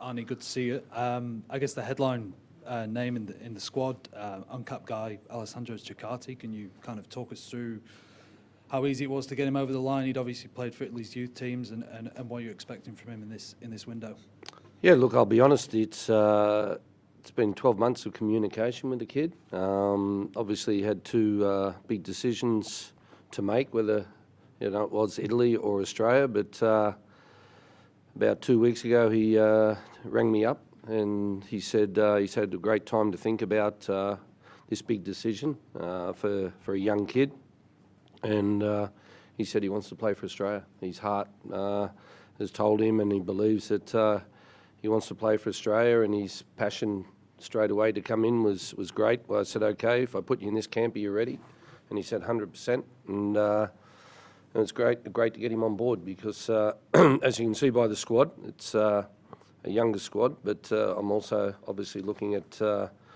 Arnie, good to see you. I guess the headline name in the squad, uncapped guy, Alessandro Ciccardi. Can you kind of talk us through how easy it was to get him over the line? He'd obviously played for Italy's youth teams, and what you're expecting from him in this window. Yeah, look, I'll be honest. It's been 12 months of communication with the kid. Obviously, he had two big decisions to make, whether it was Italy or Australia. But about 2 weeks ago, he rang me up and he said he's had a great time to think about this big decision for a young kid. And he said he wants to play for Australia. His heart has told him, and he believes that he wants to play for Australia, and his passion straight away to come in was great. Well, I said, okay, if I put you in this camp, are you ready? And he said 100%. And it's great to get him on board because, as you can see by the squad, it's a younger squad, but I'm also obviously looking at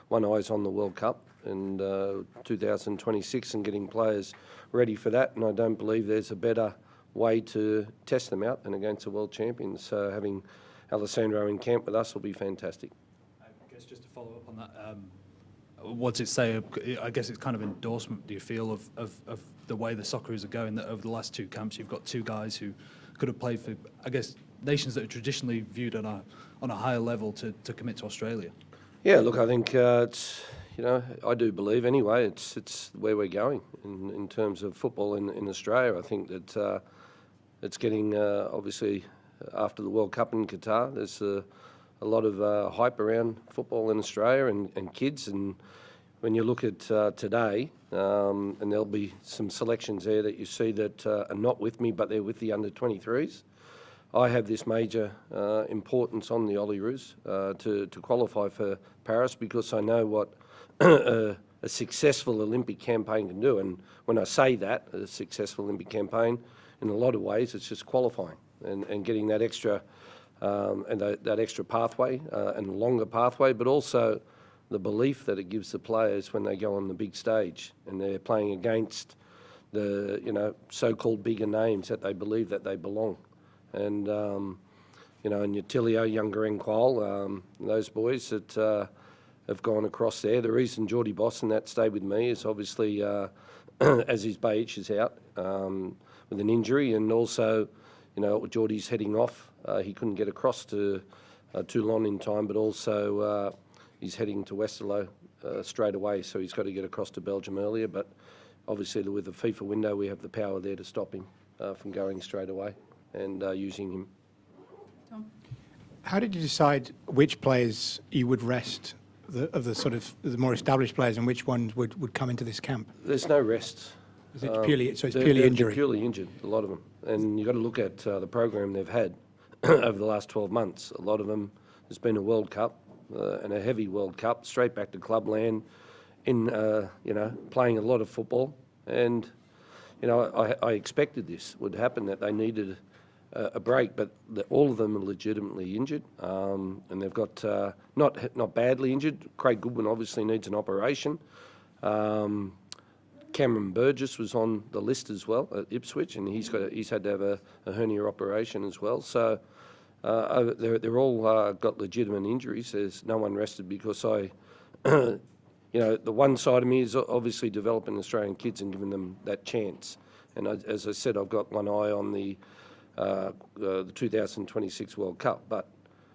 one eye's on the World Cup in 2026 and getting players ready for that. And I don't believe there's a better way to test them out than against the world champions. So having Alessandro in camp with us will be fantastic. I guess just to follow up on that, what's it say? I guess it's kind of endorsement, do you feel, of the way the Socceroos are going, that over the last two camps you've got two guys who could have played for, I guess, nations that are traditionally viewed on a higher level to commit to Australia? Yeah, look, I think it's, I do believe anyway, it's where we're going in terms of football in Australia. I think that it's getting, obviously, after the World Cup in Qatar, there's a lot of hype around football in Australia and kids. And when you look at today, and there'll be some selections there that you see that are not with me, but they're with the under-23s. I have this major importance on the Olyroos to qualify for Paris, because I know what a successful Olympic campaign can do. And when I say that, a successful Olympic campaign, in a lot of ways, it's just qualifying and getting that extra that extra pathway and longer pathway, but also the belief that it gives the players when they go on the big stage and they're playing against the so-called bigger names that they believe that they belong. And and Utilio, Younger and Qual, those boys that have gone across there. The reason Geordie Boston that stayed with me is obviously as his Beich is out with an injury, and also Geordie's heading off. He couldn't get across to Toulon in time, but also he's heading to Westerlo straight away, so he's got to get across to Belgium earlier. But obviously with the FIFA window, we have the power there to stop him from going straight away and using him. Tom? How did you decide which players you would rest, the more established players, and which ones would come into this camp? There's no rest. Is it purely injury? They're purely injured, a lot of them. And you've got to look at the program they've had over the last 12 months. A lot of them, there's been a World Cup and a heavy World Cup, straight back to clubland, in playing a lot of football. And I expected this would happen, that they needed a break, but all of them are legitimately injured, and they've got not badly injured. Craig Goodwin obviously needs an operation. Cameron Burgess was on the list as well at Ipswich, and he's had to have a hernia operation as well. So they're all got legitimate injuries. There's no one rested, because the one side of me is obviously developing Australian kids and giving them that chance. And as I said, I've got one eye on the 2026 World Cup. But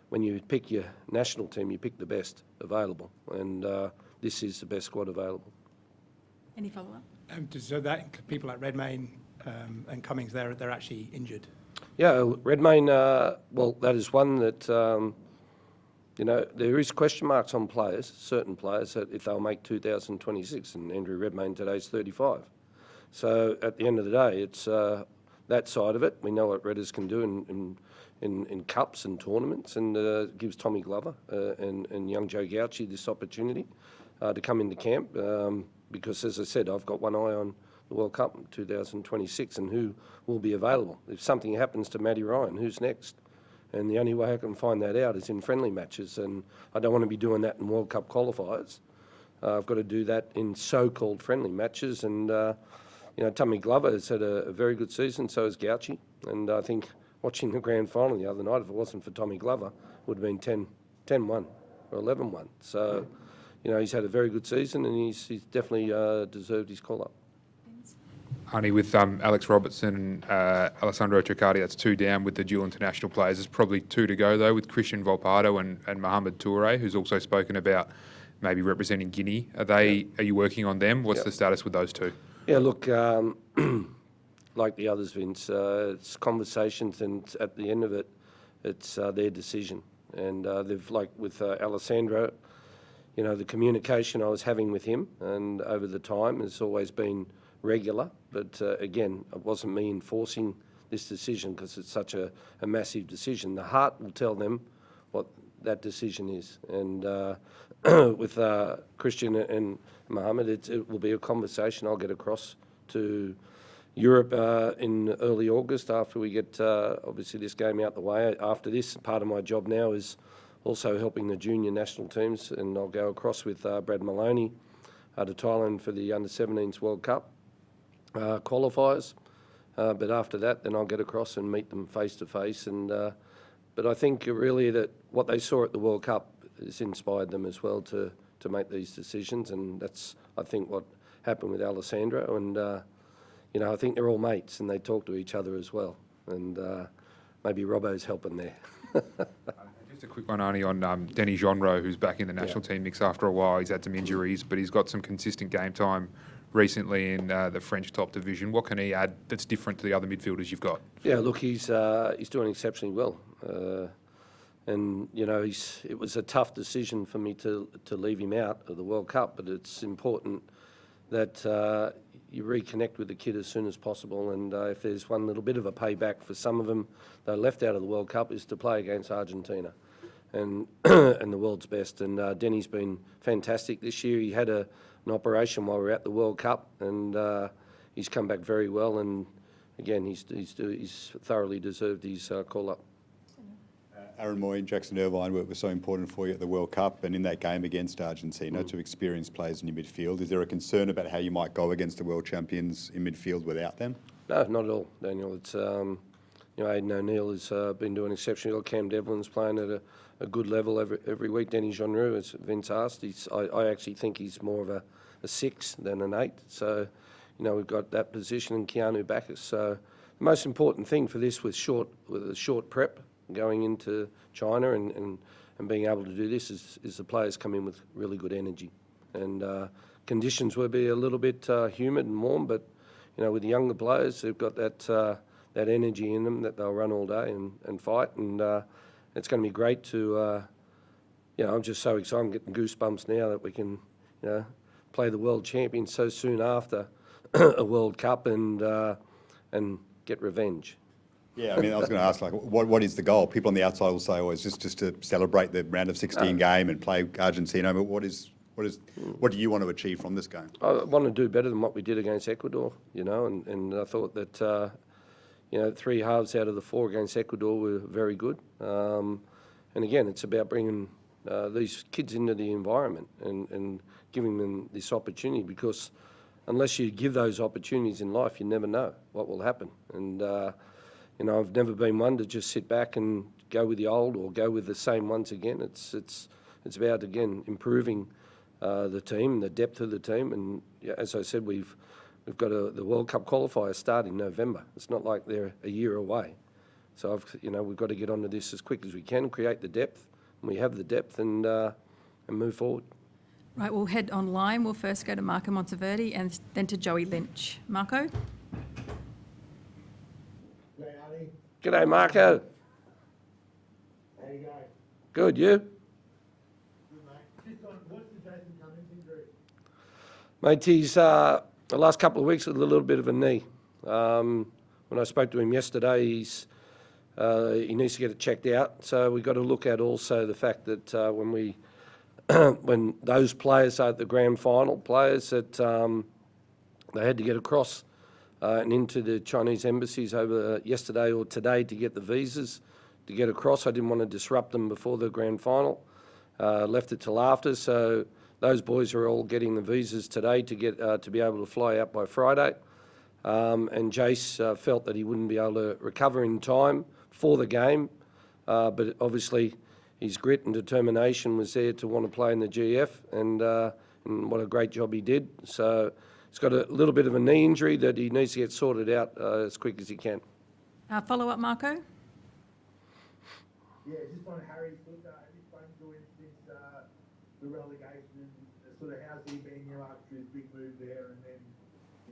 when you pick your national team, you pick the best available, and this is the best squad available. Any follow-up? So that include people like Redmayne and Cummings, they're actually injured? Yeah, Redmayne, well, that is one that, there is question marks on players, certain players, that if they'll make 2026, and Andrew Redmayne today's 35. So at the end of the day, it's that side of it. We know what Redders can do in cups and tournaments, and gives Tommy Glover and young Joe Gauci this opportunity to come into camp. Because, as I said, I've got one eye on the World Cup in 2026 and who will be available. If something happens to Matty Ryan, who's next? And the only way I can find that out is in friendly matches, and I don't want to be doing that in World Cup qualifiers. I've got to do that in so-called friendly matches. And, Tommy Glover has had a very good season, so has Gauci. And I think watching the grand final the other night. If it wasn't for Tommy Glover, it would have been 10-1 or 11-1. So, he's had a very good season, and he's definitely deserved his call-up. Arnie, with Alex Robertson and Alessandro Triccardi, that's 2 down with the dual international players. There's probably 2 to go, though, with Christian Volpato and Mohamed Toure, who's also spoken about maybe representing Guinea. Are you working on them? What's the status with those 2? Yeah, look, like the others, Vince, it's conversations, and at the end of it, it's their decision. And they've, like with Alessandro, the communication I was having with him and over the time has always been regular. But again, it wasn't me enforcing this decision because it's such a massive decision. The heart will tell them what that decision is. And with Christian and Mohamed, it will be a conversation I'll get across to Europe in early August after we get, obviously, this game out the way. After this, part of my job now is also helping the junior national teams, and I'll go across with Brad Maloney to Thailand for the Under-17s World Cup qualifiers. But after that, then I'll get across and meet them face-to-face. But I think really that what they saw at the World Cup has inspired them as well to make these decisions, and that's, I think, what happened with Alessandro. And I think they're all mates and they talk to each other as well. And maybe Robbo's helping there. Just a quick one, Arnie, on Denny Jonro, who's back in the national team mix after a while. He's had some injuries, but he's got some consistent game time recently in the French top division. What can he add that's different to the other midfielders you've got? Yeah, look, he's doing exceptionally well. And, it was a tough decision for me to leave him out of the World Cup, but it's important that you reconnect with the kid as soon as possible. And if there's one little bit of a payback for some of them they left out of the World Cup is to play against Argentina and and the world's best. And Denny's been fantastic this year. He had an operation while we were at the World Cup, and he's come back very well. And again, he's thoroughly deserved his call-up. Aaron Moy and Jackson Irvine were so important for you at the World Cup and in that game against Argentina, to experienced players in your midfield. Is there a concern about how you might go against the world champions in midfield without them? No, not at all, Daniel. It's Aidan O'Neill has been doing exceptionally well. Cam Devlin's playing at a good level every week. Denny Jonru, as Vince asked, I actually think he's more of a 6 than an 8. So, we've got that position in Keanu Bacchus. So the most important thing for this with a short prep going into China and being able to do this is the players come in with really good energy. And conditions will be a little bit humid and warm, but with the younger players, they've got that energy in them that they'll run all day and fight. And it's going to be great to, I'm just so excited. I'm getting goosebumps now that we can, play the world champions so soon after a World Cup and get revenge. Yeah, I was going to ask, what is the goal? People on the outside will say, it's just to celebrate the round of 16 game and play Argentina. But what do you want to achieve from this game? I want to do better than what we did against Ecuador, and I thought that, 3 halves out of the 4 against Ecuador were very good. And again, it's about bringing these kids into the environment and giving them this opportunity, because unless you give those opportunities in life, you never know what will happen. And I've never been one to just sit back and go with the old or go with the same ones again. It's about, again, improving the team, the depth of the team. And as I said, we've got the World Cup qualifiers start in November. It's not like they're a year away. So we've got to get onto this as quick as we can, create the depth, and we have the depth, and move forward. Right, we'll head online. We'll first go to Marco Monteverde and then to Joey Lynch. Marco? G'day, Marco. How you going? Good, you? Good, mate. Just on, what's the Jason Cummings injury? Mate, he's the last couple of weeks with a little bit of a knee. When I spoke to him yesterday, he needs to get it checked out. So we've got to look at also the fact that when those players are at the grand final, players that they had to get across and into the Chinese embassies over yesterday or today to get the visas to get across. I didn't want to disrupt them before the grand final. Left it till after, so those boys are all getting the visas today to get to be able to fly out by Friday. And Jace felt that he wouldn't be able to recover in time for the game, but obviously his grit and determination was there to want to play in the GF, and what a great job he did. So he's got a little bit of a knee injury that he needs to get sorted out as quick as he can. Follow-up, Marco? Yeah, just on Harry's look, have you spoken to him since the relegation and sort of how's he been, after his big move there, and then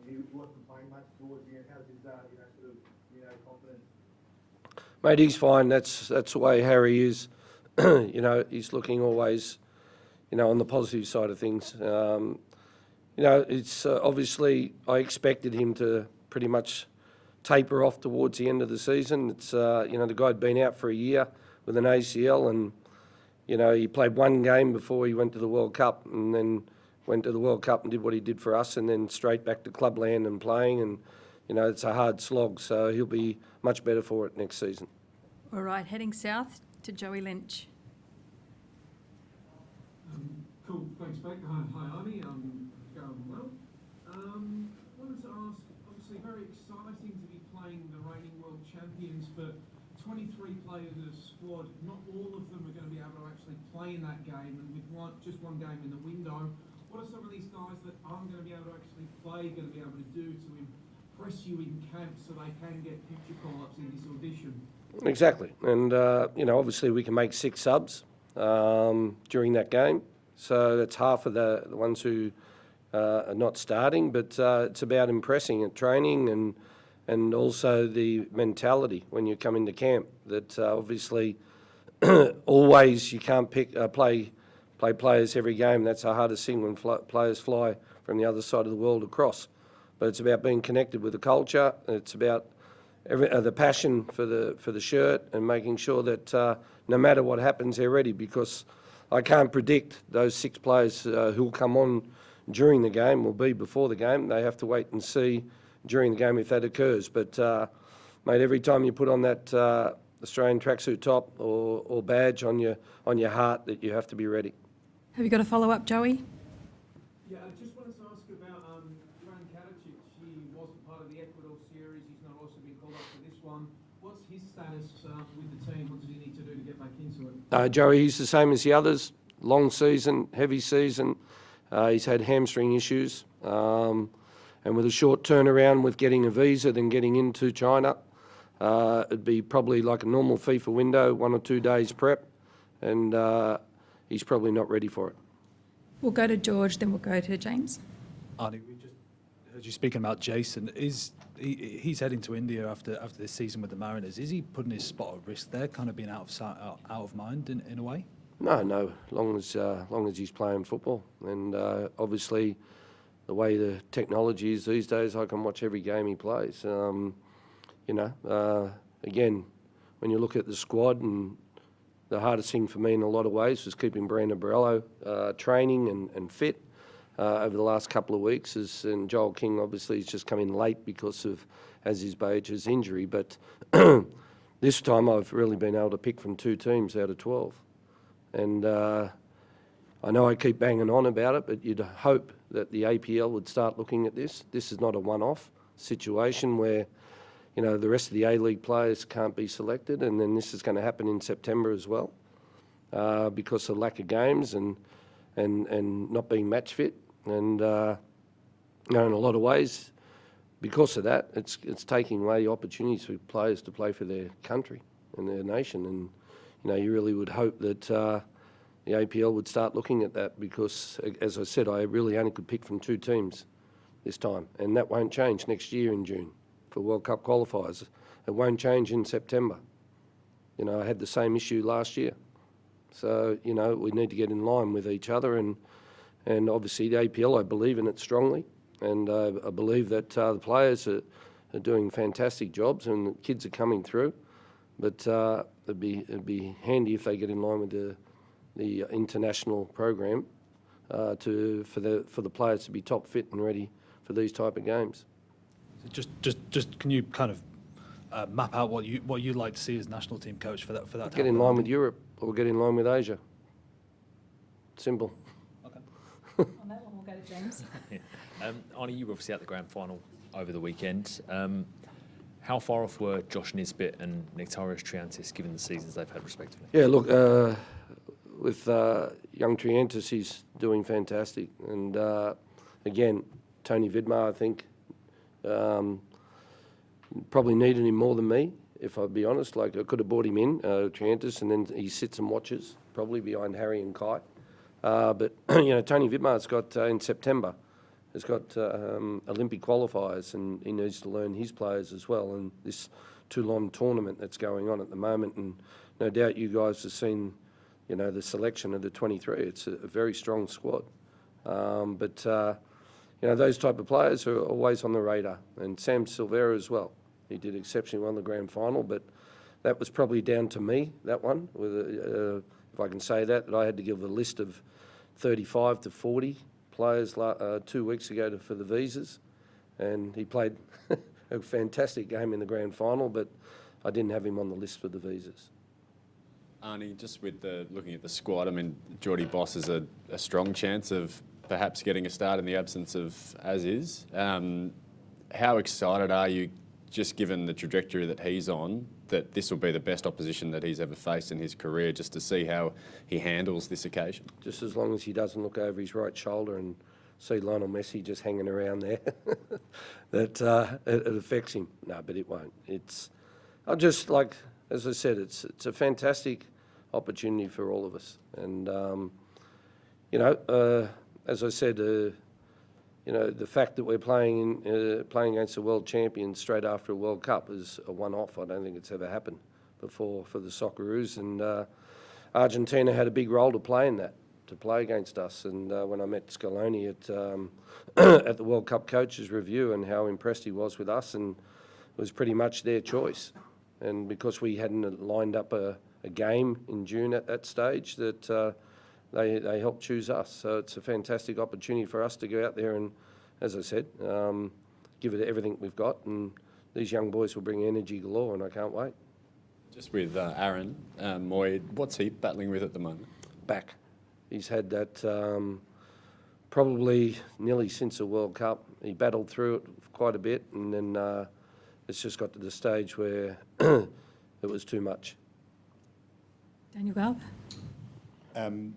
he wasn't playing much towards the end. How's his, confidence? Mate, he's fine. That's the way Harry is. He's looking always, on the positive side of things. It's obviously I expected him to pretty much taper off towards the end of the season. It's the guy'd been out for a year with an ACL, and he played one game before he went to the World Cup, and then went to the World Cup and did what he did for us, and then straight back to clubland and playing, and it's a hard slog, so he'll be much better for it next season. All right, heading south to Joey Lynch. Cool, thanks, Beck. Hi, Arnie. Going well. Wanted to ask, obviously very exciting to be playing the reigning world champions, but 23 players in the squad, not all of them are going to be able to actually play in that game, and with just one game in the window, what are some of these guys that aren't going to be able to actually play going to be able to do to impress you in camp so they can get picture call-ups in this audition? Exactly, and obviously we can make 6 subs during that game, so that's half of the ones who are not starting, but it's about impressing at training and also the mentality when you come into camp, that obviously always you can't play players every game. That's the hardest thing when players fly from the other side of the world across. But it's about being connected with the culture. It's about the passion for the shirt, and making sure that no matter what happens, they're ready, because I can't predict those 6 players who'll come on during the game or be before the game. They have to wait and see during the game if that occurs. But, mate, every time you put on that Australian tracksuit top or badge on your heart, that you have to be ready. Have you got a follow-up, Joey? Yeah, I just wanted to ask about Graham Arnold. He wasn't part of the Ecuador series. He's not also been called up for this one. What's his status with the team? What does he need to do to get back into it? Joey, he's the same as the others. Long season, heavy season. He's had hamstring issues. And with a short turnaround with getting a visa, then getting into China, it'd be probably like a normal FIFA window, 1 or 2 days prep, and he's probably not ready for it. We'll go to George, then we'll go to James. Arnie, we just heard you speaking about Jason. He's heading to India after this season with the Mariners. Is he putting his spot at risk there, kind of being out of sight, out of mind in a way? No. Long as he's playing football, and obviously the way the technology is these days, I can watch every game he plays. Again, when you look at the squad, and the hardest thing for me in a lot of ways was keeping Brandon Borrello training and fit over the last couple of weeks. And Joel King obviously has just come in late because of Aziz Baja's injury. But this time I've really been able to pick from 2 teams out of 12. And I know I keep banging on about it, but you'd hope that the APL would start looking at this. This is not a one-off situation where the rest of the A-League players can't be selected, and then this is going to happen in September as well because of lack of games and not being match fit. And in a lot of ways, because of that, it's taking away opportunities for players to play for their country and their nation. And you really would hope that the APL would start looking at that, because, as I said, I really only could pick from 2 teams this time, and that won't change next year in June for World Cup qualifiers. It won't change in September. I had the same issue last year. So, we need to get in line with each other, and obviously the APL, I believe in it strongly, and I believe that the players are doing fantastic jobs, and the kids are coming through. But it'd be handy if they get in line with the international program for the players to be top fit and ready for these type of games. So just can you kind of map out what you'd like to see as national team coach for that? Get in line with Europe, or get in line with Asia. Simple. Okay. On that one, we'll go to James. Arnie, you were obviously at the grand final over the weekend. How far off were Josh Nisbet and Nectarios Triantis given the seasons they've had respectively? Yeah, look, with young Triantis, he's doing fantastic. And again, Tony Vidmar, I think, probably needed him more than me, if I'd be honest. Like, I could have brought him in, Triantis, and then he sits and watches, probably behind Harry and Kai. But, Tony Vidmar's got, in September, has got Olympic qualifiers, and he needs to learn his players as well. And this Toulon tournament that's going on at the moment, and no doubt you guys have seen, the selection of the 23. It's a very strong squad. But those type of players are always on the radar. And Sam Silvera as well. He did exceptionally well in the grand final, but that was probably down to me, that one, with if I can say that I had to give a list of 35 to 40 players 2 weeks ago for the visas, and he played a fantastic game in the grand final, but I didn't have him on the list for the visas. Arnie, just with looking at the squad, I mean, Geordie Boss is a strong chance of perhaps getting a start in the absence of Aziz. How excited are you, just given the trajectory that he's on, that this will be the best opposition that he's ever faced in his career, just to see how he handles this occasion? Just as long as he doesn't look over his right shoulder and see Lionel Messi just hanging around there, that it affects him. No, but it won't. As I said, it's a fantastic opportunity for all of us. And, as I said, the fact that we're playing against the world champions straight after a World Cup is a one-off. I don't think it's ever happened before for the Socceroos. And Argentina had a big role to play in that, to play against us. And when I met Scaloni at the World Cup coaches review, and how impressed he was with us, and it was pretty much their choice. And because we hadn't lined up a game in June at that stage, that they helped choose us. So it's a fantastic opportunity for us to go out there and, as I said, give it everything we've got. And these young boys will bring energy galore, and I can't wait. Just with Aaron Moy, what's he battling with at the moment? Back. He's had that probably nearly since the World Cup. He battled through it quite a bit, and then it's just got to the stage where it was too much. Daniel Galb?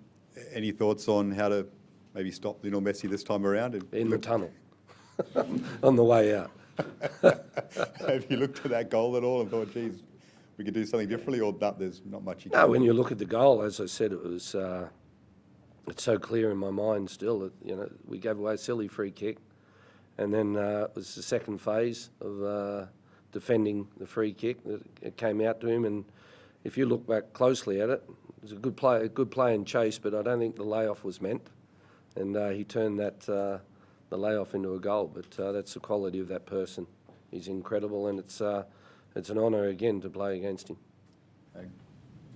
Any thoughts on how to maybe stop Lionel Messi this time around? In the tunnel, on the way out. Have you looked at that goal at all and thought, geez, we could do something differently, or that there's not much you can do? No, when you look at the goal, as I said, it was it's so clear in my mind still that, we gave away a silly free kick, and then it was the second phase of defending the free kick that it came out to him. And if you look back closely at it, it was a good play and chase, but I don't think the layoff was meant. And he turned the layoff into a goal. But that's the quality of that person. He's incredible, and it's an honour again to play against him. Can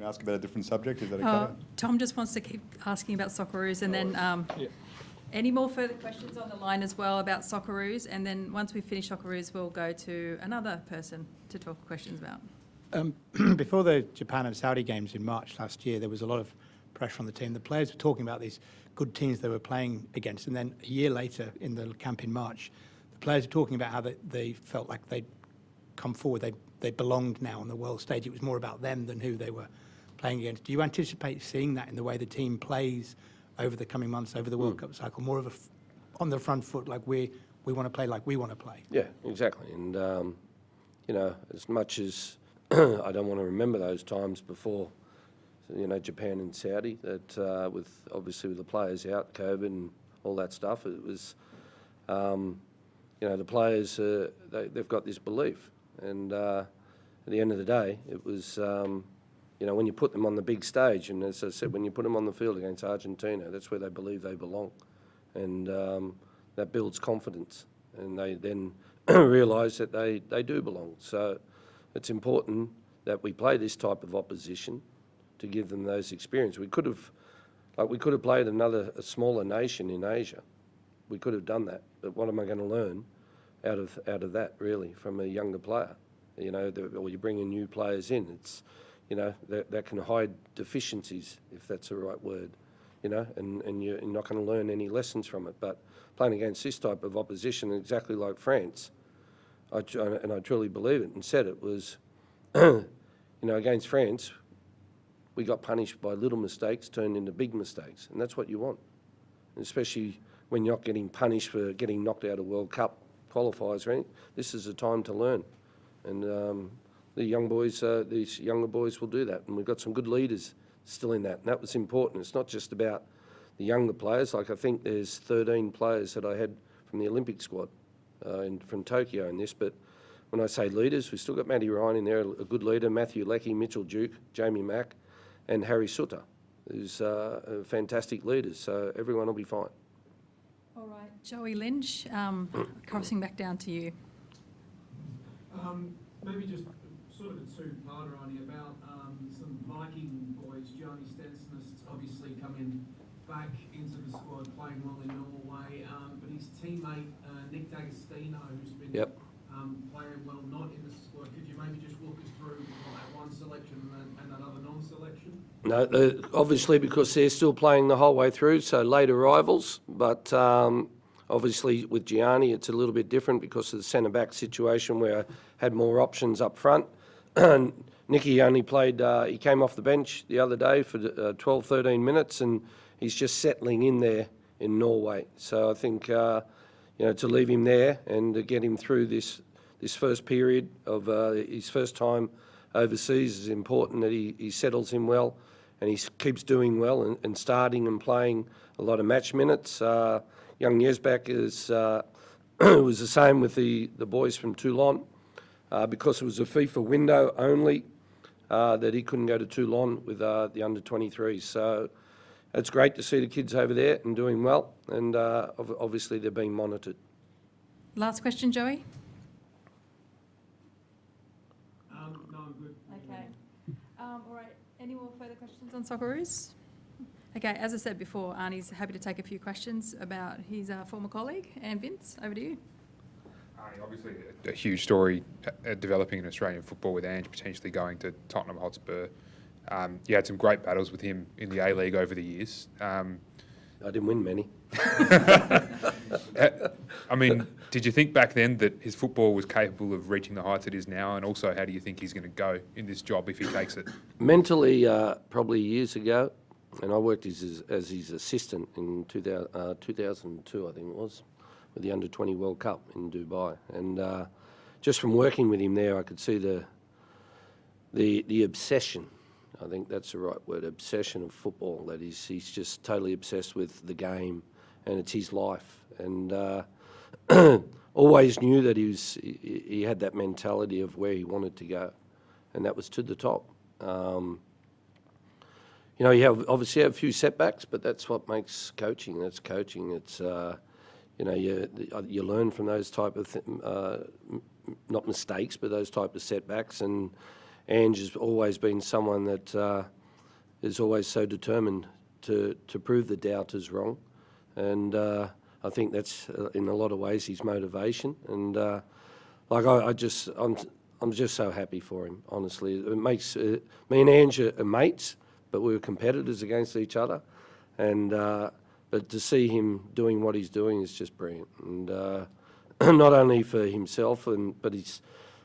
I ask about a different subject? Is that okay? Tom just wants to keep asking about Socceroos, and then any more further questions on the line as well about Socceroos, and then once we finish Socceroos, we'll go to another person to talk questions about. Before the Japan and Saudi games in March last year, there was a lot of pressure on the team. The players were talking about these good teams they were playing against, and then a year later in the camp in March, the players were talking about how they felt like they'd come forward, they belonged now on the world stage. It was more about them than who they were playing against. Do you anticipate seeing that in the way the team plays over the coming months, over the World Cup cycle, more of on the front foot, like we want to play like we want to play? Yeah, exactly. And, as much as I don't want to remember those times before, Japan and Saudi, that with the players out, COVID and all that stuff, it was, the players, they've got this belief. And at the end of the day, it was, when you put them on the big stage, and as I said, when you put them on the field against Argentina, that's where they believe they belong. And that builds confidence. And they then realise that they do belong. So it's important that we play this type of opposition to give them those experiences. We could have played a smaller nation in Asia. We could have done that. But what am I going to learn out of that, really, from a younger player? Or you bring in new players in. It's, that can hide deficiencies, if that's the right word. And you're not going to learn any lessons from it. But playing against this type of opposition, exactly like France, and I truly believe it and said it, was, against France, we got punished by little mistakes turned into big mistakes, and that's what you want, and especially when you're not getting punished for getting knocked out of World Cup qualifiers or anything. This is a time to learn, and the young boys, these younger boys will do that, and we've got some good leaders still in that, and that was important. It's not just about the younger players. Like, I think there's 13 players that I had from the Olympic squad from Tokyo in this, but when I say leaders, we've still got Matty Ryan in there, a good leader, Matthew Leckie, Mitchell Duke, Jamie Mack, and Harry Sutter, who's fantastic leaders, so everyone will be fine. All right, Joey Lynch, crossing back down to you. Maybe just sort of a two-parter, Arnie, about some Viking boys. Johnny Stenson has obviously come in back into the squad, playing well in Norway, but his teammate Nick D'Agostino, who's been playing well, not in the squad. Could you maybe just walk us through that one selection and that other non-selection? No, obviously because they're still playing the whole way through, so late arrivals, but obviously with Gianni it's a little bit different because of the centre-back situation where I had more options up front. Nicky only played, he came off the bench the other day for 12, 13 minutes, and he's just settling in there in Norway. So I think, to leave him there and to get him through this first period of his first time overseas is important, that he settles in well and he keeps doing well and starting and playing a lot of match minutes. Young Yezbak was the same with the boys from Toulon. Because it was a FIFA window only, that he couldn't go to Toulon with the under-23s. So it's great to see the kids over there and doing well, and obviously they're being monitored. Last question, Joey. No, I'm good. Okay. All right. Any more further questions on Socceroos? Okay. As I said before, Arnie's happy to take a few questions about his former colleague. And Vince, over to you. Obviously, a huge story developing in Australian football with Ange potentially going to Tottenham Hotspur. You had some great battles with him in the A-League over the years. I didn't win many. I mean, did you think back then that his football was capable of reaching the heights it is now? And also, how do you think he's going to go in this job if he takes it? Mentally, probably years ago, and I worked as his assistant in 2002, I think it was, with the Under-20 World Cup in Dubai. And just from working with him there, I could see the obsession. I think that's the right word, obsession of football. That he's just totally obsessed with the game, and it's his life. And always knew that he had that mentality of where he wanted to go, and that was to the top. You obviously have a few setbacks, but that's what makes coaching. That's coaching. It's you learn from those type of not mistakes, but those type of setbacks. And Ange has always been someone that is always so determined to prove the doubters wrong. And I think that's in a lot of ways his motivation. And I'm just so happy for him. Honestly, it makes me and Ange are mates, but we were competitors against each other. And but to see him doing what he's doing is just brilliant. And not only for himself, but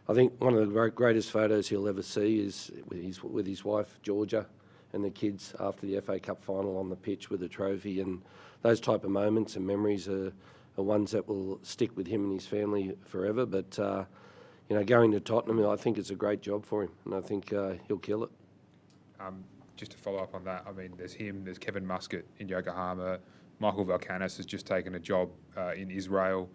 I think one of the greatest photos he'll ever see is with his wife Georgia and the kids after the FA Cup final on the pitch with a trophy. And those type of moments and memories are ones that will stick with him and his family forever. But going to Tottenham, I think it's a great job for him, and I think he'll kill it. Just to follow up on that, I mean, there's him, there's Kevin Muscat in Yokohama, Michael Valkanis has just taken a job in Israel,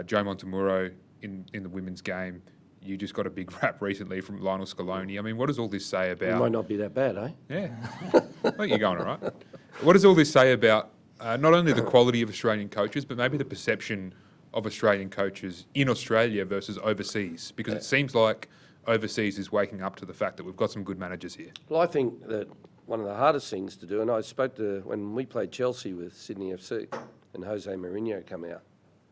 Joe Montemurro in the women's game. You just got a big rap recently from Lionel Scaloni. I mean, what does all this say about... It might not be that bad, eh? Yeah. Well, you're going all right. What does all this say about not only the quality of Australian coaches, but maybe the perception of Australian coaches in Australia versus overseas? Because it seems like overseas is waking up to the fact that we've got some good managers here. Well, I think that one of the hardest things to do, and I spoke to when we played Chelsea with Sydney FC, and Jose Mourinho come out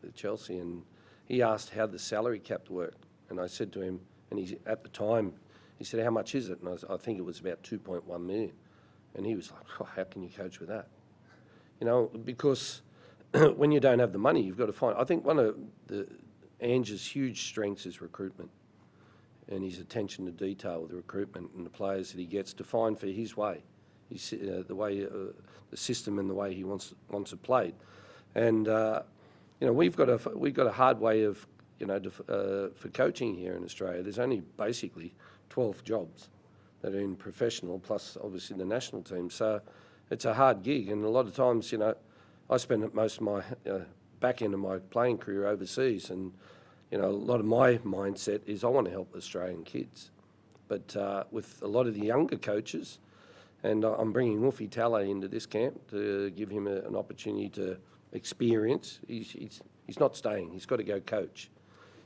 with Chelsea, and he asked how the salary cap worked, and I said to him, and at the time, he said, "How much is it?" And I think it was about 2.1 million, and he was like, "Oh, how can you coach with that?" Because when you don't have the money, you've got to find. I think one of Ange's huge strengths is recruitment and his attention to detail with the recruitment and the players that he gets defined for his way, the way, the system and the way he wants it played. And we've got a hard way of for coaching here in Australia. There's only basically 12 jobs that are in professional, plus obviously the national team. So it's a hard gig, and a lot of times, I spend most of my back end of my playing career overseas, and a lot of my mindset is I want to help Australian kids. But with a lot of the younger coaches, and I'm bringing Wolfie Talle into this camp to give him an opportunity to experience. He's not staying. He's got to go coach,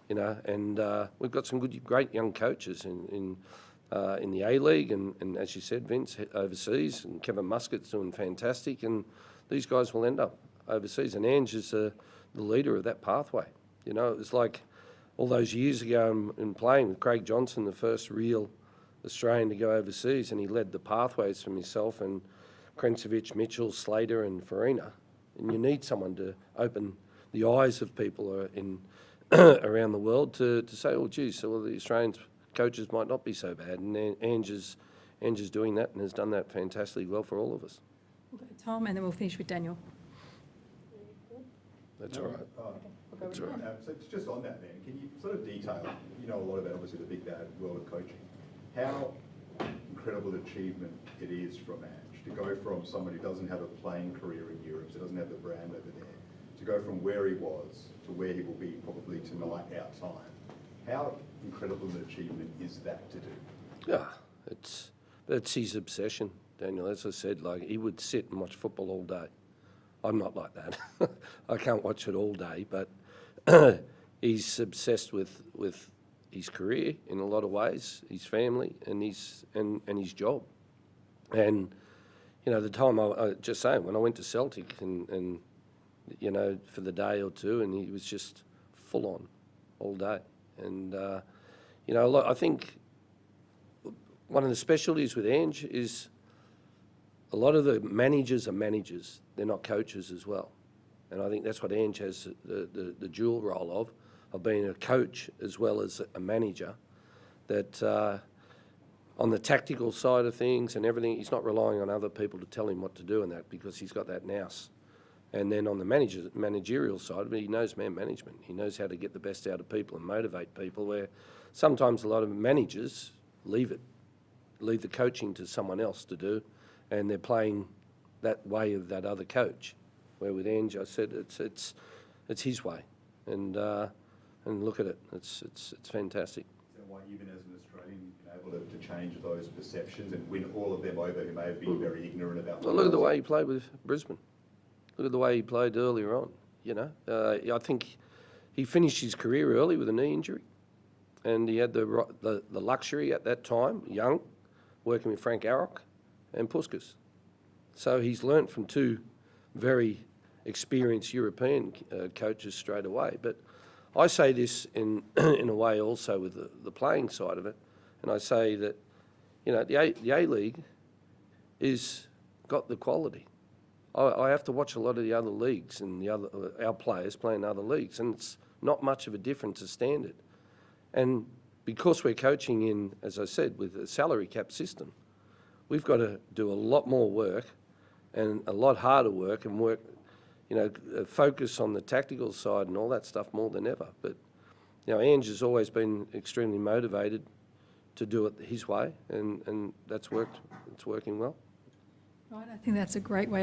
And we've got some great young coaches in the A-League, and as you said, Vince, overseas, and Kevin Muscat's doing fantastic, and these guys will end up overseas. And Ange is the leader of that pathway. It was like all those years ago in playing with Craig Johnson, the first real Australian to go overseas, and he led the pathways for himself and Krencevic, Mitchell, Slater and Farina. And you need someone to open the eyes of people around the world to say, oh, geez, so the Australian coaches might not be so bad. And Ange is doing that and has done that fantastically well for all of us. We'll go to Tom, and then we'll finish with Daniel. That's all right. That's all right. So it's just on that then, can you sort of detail, you know a lot about obviously the big bad world of coaching, how incredible achievement it is from Ange to go from someone who doesn't have a playing career in Europe, so doesn't have the brand over there, to go from where he was to where he will be probably tonight our time. How incredible an achievement is that to do? Yeah, it's his obsession, Daniel. As I said, he would sit and watch football all day. I'm not like that. I can't watch it all day, but he's obsessed with his career in a lot of ways, his family and his job. And the time I just saying, when I went to Celtic and for the day or two, and he was just full on all day. And I think one of the specialties with Ange is a lot of the managers are managers. They're not coaches as well. And I think that's what Ange has the dual role of being a coach as well as a manager, that on the tactical side of things and everything, he's not relying on other people to tell him what to do in that, because he's got that nous. And then on the managerial side of it, he knows man management. He knows how to get the best out of people and motivate people, where sometimes a lot of managers leave the coaching to someone else to do, and they're playing that way of that other coach. Where with Ange, I said it's his way, and look at it, it's fantastic. Is that why even as an Australian you've been able to change those perceptions and win all of them over who may have been very ignorant about? Well, look at the way he played with Brisbane. Look at the way he played earlier on. I think he finished his career early with a knee injury, and he had the luxury at that time, young, working with Frank Arrock and Puskas. So he's learnt from two very experienced European coaches straight away. But I say this in a way also with the playing side of it, and I say that the A-League is got the quality. I have to watch a lot of the other leagues and our players play in other leagues, and it's not much of a difference of standard. And because we're coaching in, as I said, with a salary cap system, we've got to do a lot more work and a lot harder work and focus on the tactical side and all that stuff more than ever. But, Ange has always been extremely motivated to do it his way, and that's worked. It's working well. Right, I think that's a great way